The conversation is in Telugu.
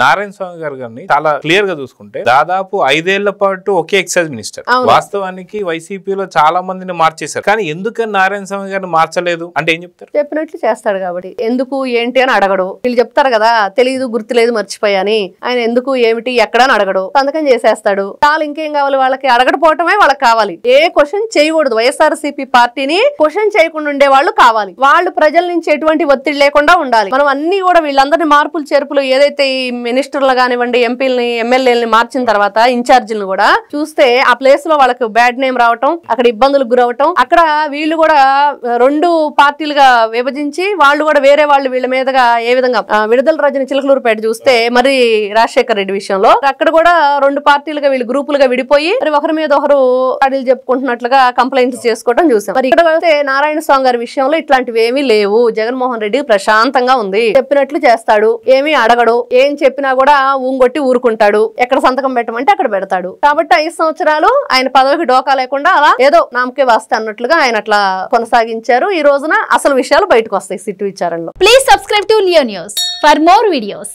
నారాయణ స్వామి గారిని చాలా క్లియర్ గా చూసుకుంటే దాదాపు 5 ఏళ్ల పాటు ఒకే ఎక్సైజ్ మినిస్టర్. వాస్తవానికి వైసీపీలో చాలా మందిని మార్చేశారు. కానీ ఎందుకని నారాయణ స్వామి గారిని మార్చలేదు అంటే ఏం చెప్తారు? చెప్పినట్లు చేస్తాడు కాబట్టి. ఎందుకు ఏంటి అని అడగడు. వీళ్ళు చెప్తారు కదా తెలియదు గుర్తులేదు మర్చిపోయాని. ఆయన ఎందుకు ఏమిటి ఎక్కడ అని అడగడు. సంతకం చేసేస్తాడు. చాలా ఇంకేం కావాలి వాళ్ళకి? అడగకపోవటమే వాళ్ళకి కావాలి. ఏ క్వశ్చన్ చేయకూడదు. వైఎస్ఆర్సీపీ పార్టీని క్వశ్చన్ చేయకుండా ఉండే వాళ్ళు కావాలి. వాళ్ళు ప్రజల నుంచి ఎటువంటి ఒత్తిడి లేకుండా ఉండాలి. మనం అన్ని కూడా వీళ్ళందరినీ మార్పులు చేర్పులు ఏదైతే మినిస్టర్లు కానివ్వండి ఎంపీలని ఎమ్మెల్యేలని మార్చిన తర్వాత ఇన్ఛార్జీలను కూడా చూస్తే ఆ ప్లేస్ లో వాళ్ళకి బ్యాడ్ నేమ్ రావటం, అక్కడ ఇబ్బందులకు గురవటం, అక్కడ వీళ్ళు కూడా 2 పార్టీలుగా విభజించి వాళ్ళు కూడా వేరే వాళ్ళు వీళ్ళ మీదగా ఏ విధంగా విడుదల రజని చిలకలూరుపేట చూస్తే మరి రాజశేఖర్ రెడ్డి విషయంలో అక్కడ కూడా 2 పార్టీలుగా వీళ్ళు గ్రూపులుగా విడిపోయి మరి ఒకరి మీద ఒకరు అడిలు చెప్పుకుంటున్నట్లుగా కంప్లైంట్స్ చేసుకోవడం చూసాం. మరి ఇక్కడ వస్తే నారాయణ స్వామి గారి విషయంలో ఇట్లాంటివి ఏమీ లేవు. జగన్మోహన్ రెడ్డి ప్రశాంతంగా ఉంది. చెప్పినట్లు చేస్తాడు. ఏమీ అడగడు. ఏం చెప్పినా కూడా ఊంగొట్టి ఊరుకుంటాడు. ఎక్కడ సంతకం పెట్టమంటే అక్కడ పెడతాడు. కాబట్టి 5 సంవత్సరాలు ఆయన పదవికి డోకా లేకుండా అలా ఏదో నామకే వాస్తే అన్నట్లుగా ఆయన అట్లా కొనసాగించారు. ఈ రోజున అసలు విషయాలు బయటకు వస్తాయి సిట్టు విచారణలో. Please subscribe to Leo news for more videos.